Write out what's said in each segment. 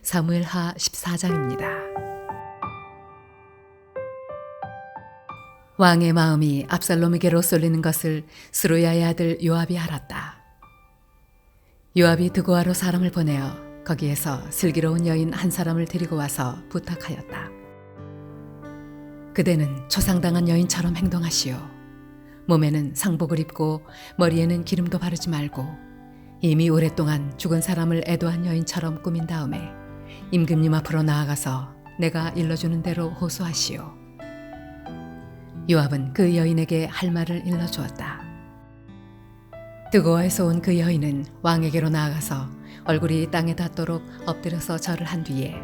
사무엘하 14장입니다. 왕의 마음이 압살롬에게로 쏠리는 것을 스루야의 아들 요압이 알았다. 요압이 드고아로 사람을 보내어 거기에서 슬기로운 여인 한 사람을 데리고 와서 부탁하였다. 그대는 초상당한 여인처럼 행동하시오. 몸에는 상복을 입고 머리에는 기름도 바르지 말고 이미 오랫동안 죽은 사람을 애도한 여인처럼 꾸민 다음에 임금님 앞으로 나아가서 내가 일러주는 대로 호소하시오. 요압은 그 여인에게 할 말을 일러주었다. 드고아에서 온 그 여인은 왕에게로 나아가서 얼굴이 땅에 닿도록 엎드려서 절을 한 뒤에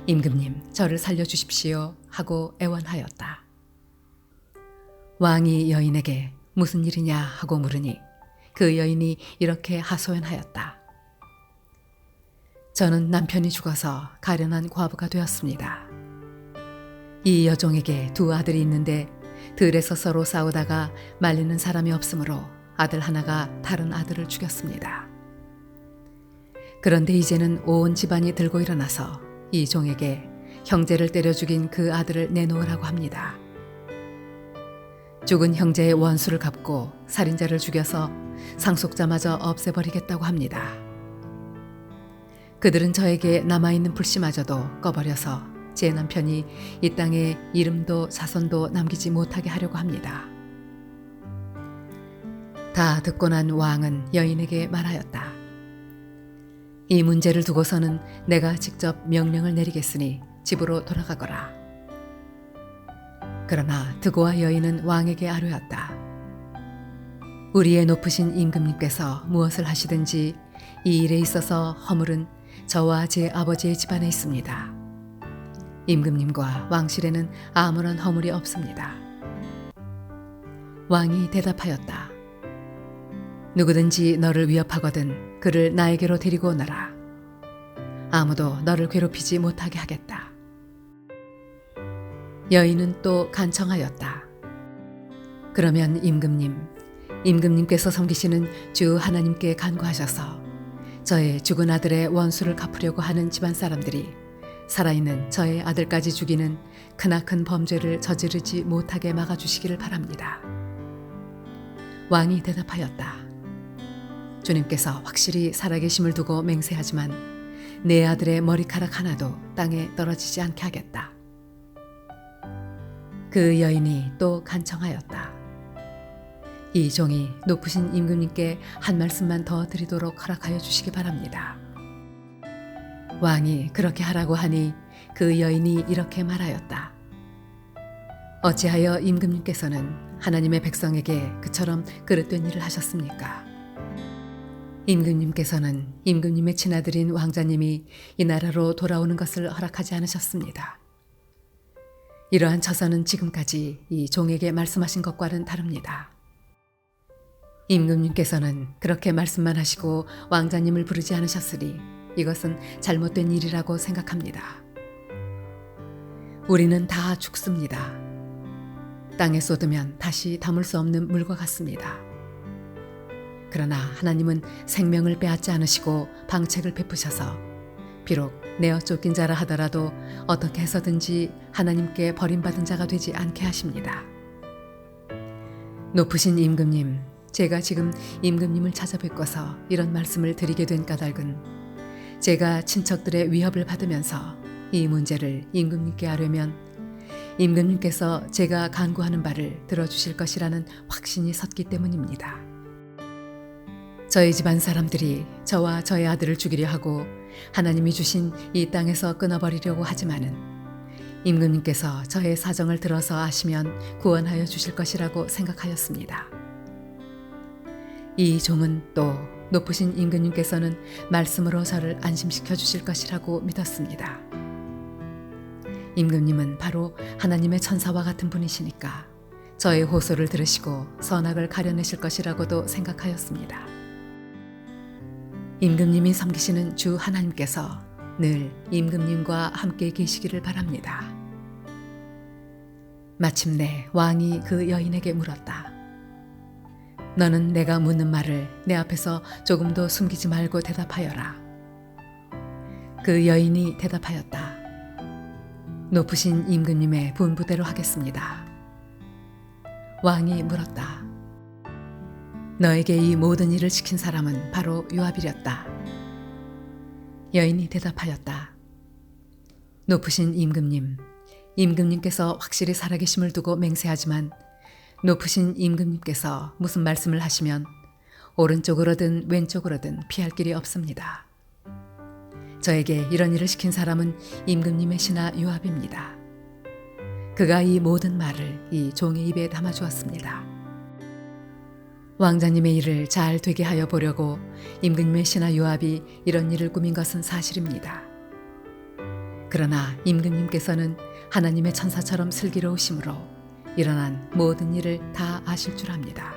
임금님 저를 살려주십시오 하고 애원하였다. 왕이 여인에게 무슨 일이냐 하고 물으니 그 여인이 이렇게 하소연하였다. 저는 남편이 죽어서 가련한 과부가 되었습니다. 이 여종에게 두 아들이 있는데 들에서 서로 싸우다가 말리는 사람이 없으므로 아들 하나가 다른 아들을 죽였습니다. 그런데 이제는 온 집안이 들고 일어나서 이 종에게 형제를 때려 죽인 그 아들을 내놓으라고 합니다. 죽은 형제의 원수를 갚고 살인자를 죽여서 상속자마저 없애버리겠다고 합니다. 그들은 저에게 남아있는 불씨마저도 꺼버려서 제 남편이 이 땅에 이름도 자손도 남기지 못하게 하려고 합니다. 다 듣고 난 왕은 여인에게 말하였다. 이 문제를 두고서는 내가 직접 명령을 내리겠으니 집으로 돌아가거라. 그러나 드고아 여인은 왕에게 아뢰었다. 우리의 높으신 임금님께서 무엇을 하시든지 이 일에 있어서 허물은 저와 제 아버지의 집안에 있습니다. 임금님과 왕실에는 아무런 허물이 없습니다. 왕이 대답하였다. 누구든지 너를 위협하거든 그를 나에게로 데리고 오너라. 아무도 너를 괴롭히지 못하게 하겠다. 여인은 또 간청하였다. 그러면 임금님께서 섬기시는 주 하나님께 간구하셔서 저의 죽은 아들의 원수를 갚으려고 하는 집안 사람들이 살아있는 저의 아들까지 죽이는 크나큰 범죄를 저지르지 못하게 막아주시기를 바랍니다. 왕이 대답하였다. 주님께서 확실히 살아계심을 두고 맹세하지만 내 아들의 머리카락 하나도 땅에 떨어지지 않게 하겠다. 그 여인이 또 간청하였다. 이 종이 높으신 임금님께 한 말씀만 더 드리도록 허락하여 주시기 바랍니다. 왕이 그렇게 하라고 하니 그 여인이 이렇게 말하였다. 어찌하여 임금님께서는 하나님의 백성에게 그처럼 그릇된 일을 하셨습니까? 임금님께서는 임금님의 친아들인 왕자님이 이 나라로 돌아오는 것을 허락하지 않으셨습니다. 이러한 처사는 지금까지 이 종에게 말씀하신 것과는 다릅니다. 임금님께서는 그렇게 말씀만 하시고 왕자님을 부르지 않으셨으니 이것은 잘못된 일이라고 생각합니다. 우리는 다 죽습니다. 땅에 쏟으면 다시 담을 수 없는 물과 같습니다. 그러나 하나님은 생명을 빼앗지 않으시고 방책을 베푸셔서 비록 내어 쫓긴 자라 하더라도 어떻게 해서든지 하나님께 버림받은 자가 되지 않게 하십니다. 높으신 임금님, 제가 지금 임금님을 찾아뵙고서 이런 말씀을 드리게 된 까닭은 제가 친척들의 위협을 받으면서 이 문제를 임금님께 하려면 임금님께서 제가 간구하는 바를 들어주실 것이라는 확신이 섰기 때문입니다. 저희 집안 사람들이 저와 저의 아들을 죽이려 하고 하나님이 주신 이 땅에서 끊어버리려고 하지만은 임금님께서 저의 사정을 들어서 아시면 구원하여 주실 것이라고 생각하였습니다. 이 종은 또 높으신 임금님께서는 말씀으로 저를 안심시켜 주실 것이라고 믿었습니다. 임금님은 바로 하나님의 천사와 같은 분이시니까 저의 호소를 들으시고 선악을 가려내실 것이라고도 생각하였습니다. 임금님이 섬기시는 주 하나님께서 늘 임금님과 함께 계시기를 바랍니다. 마침내 왕이 그 여인에게 물었다. 너는 내가 묻는 말을 내 앞에서 조금도 숨기지 말고 대답하여라. 그 여인이 대답하였다. 높으신 임금님의 분부대로 하겠습니다. 왕이 물었다. 너에게 이 모든 일을 시킨 사람은 바로 요압이렸다. 여인이 대답하였다. 높으신 임금님, 임금님께서 확실히 살아계심을 두고 맹세하지만 높으신 임금님께서 무슨 말씀을 하시면 오른쪽으로든 왼쪽으로든 피할 길이 없습니다. 저에게 이런 일을 시킨 사람은 임금님의 신하 요압입니다. 그가 이 모든 말을 이 종의 입에 담아주었습니다. 왕자님의 일을 잘 되게 하여 보려고 임금님의 신하 요압이 이런 일을 꾸민 것은 사실입니다. 그러나 임금님께서는 하나님의 천사처럼 슬기로우심으로 일어난 모든 일을 다 아실 줄 압니다.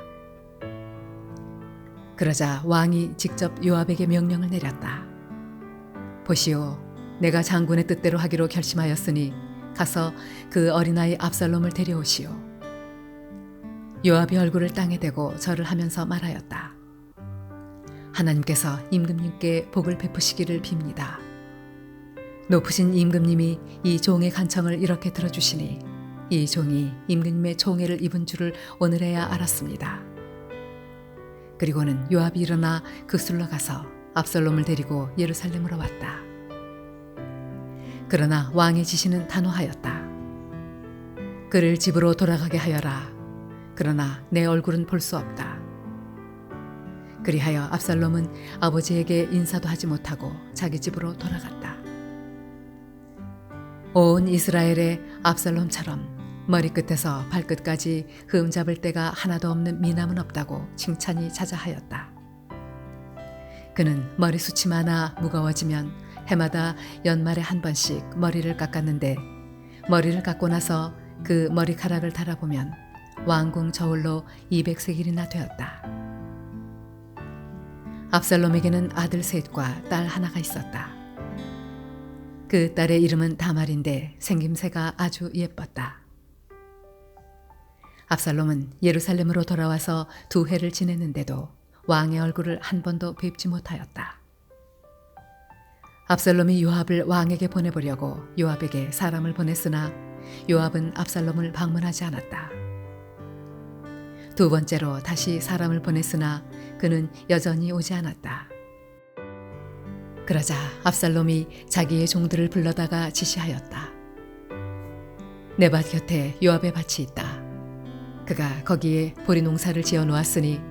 그러자 왕이 직접 요압에게 명령을 내렸다. 보시오, 내가 장군의 뜻대로 하기로 결심하였으니 가서 그 어린아이 압살롬을 데려오시오. 요압이 얼굴을 땅에 대고 절을 하면서 말하였다. 하나님께서 임금님께 복을 베푸시기를 빕니다. 높으신 임금님이 이 종의 간청을 이렇게 들어주시니 이 종이 임금님의 총애를 입은 줄을 오늘에야 알았습니다. 그리고는 요압이 일어나 그술로 가서 압살롬을 데리고 예루살렘으로 왔다. 그러나 왕의 지시는 단호하였다. 그를 집으로 돌아가게 하여라. 그러나 내 얼굴은 볼 수 없다. 그리하여 압살롬은 아버지에게 인사도 하지 못하고 자기 집으로 돌아갔다. 온 이스라엘의 압살롬처럼 머리끝에서 발끝까지 흠잡을 데가 하나도 없는 미남은 없다고 칭찬이 자자하였다. 그는 머리숱이 많아 무거워지면 해마다 연말에 한 번씩 머리를 깎았는데 머리를 깎고 나서 그 머리카락을 달아보면 왕궁 저울로 200세겔이나 되었다. 압살롬에게는 아들 셋과 딸 하나가 있었다. 그 딸의 이름은 다말인데 생김새가 아주 예뻤다. 압살롬은 예루살렘으로 돌아와서 2해를 지냈는데도 왕의 얼굴을 한 번도 뵙지 못하였다. 압살롬이 요압을 왕에게 보내보려고 요압에게 사람을 보냈으나 요압은 압살롬을 방문하지 않았다. 2번째로 다시 사람을 보냈으나 그는 여전히 오지 않았다. 그러자 압살롬이 자기의 종들을 불러다가 지시하였다. 내 밭 곁에 요압의 밭이 있다. 그가 거기에 보리 농사를 지어 놓았으니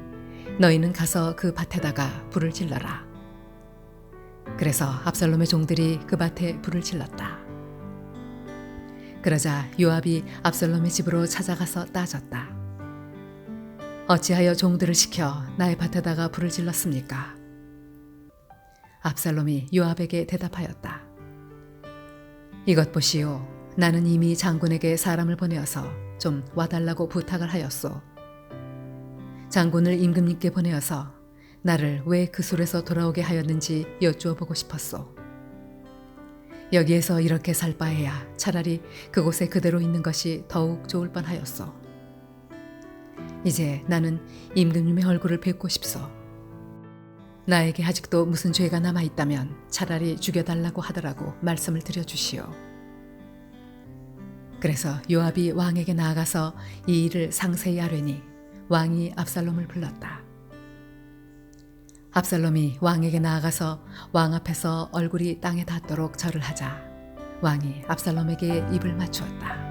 너희는 가서 그 밭에다가 불을 질러라. 그래서 압살롬의 종들이 그 밭에 불을 질렀다. 그러자 요압이 압살롬의 집으로 찾아가서 따졌다. 어찌하여 종들을 시켜 나의 밭에다가 불을 질렀습니까? 압살롬이 요압에게 대답하였다. 이것 보시오. 나는 이미 장군에게 사람을 보내어서 좀 와달라고 부탁을 하였소. 장군을 임금님께 보내어서 나를 왜 그 술에서 돌아오게 하였는지 여쭈어 보고 싶었소. 여기에서 이렇게 살 바에야 차라리 그곳에 그대로 있는 것이 더욱 좋을 뻔하였소. 이제 나는 임금님의 얼굴을 뵙고 싶소. 나에게 아직도 무슨 죄가 남아있다면 차라리 죽여달라고 하더라고 말씀을 드려주시오. 그래서 요압이 왕에게 나아가서 이 일을 상세히 아뢰니 왕이 압살롬을 불렀다. 압살롬이 왕에게 나아가서 왕 앞에서 얼굴이 땅에 닿도록 절을 하자 왕이 압살롬에게 입을 맞추었다.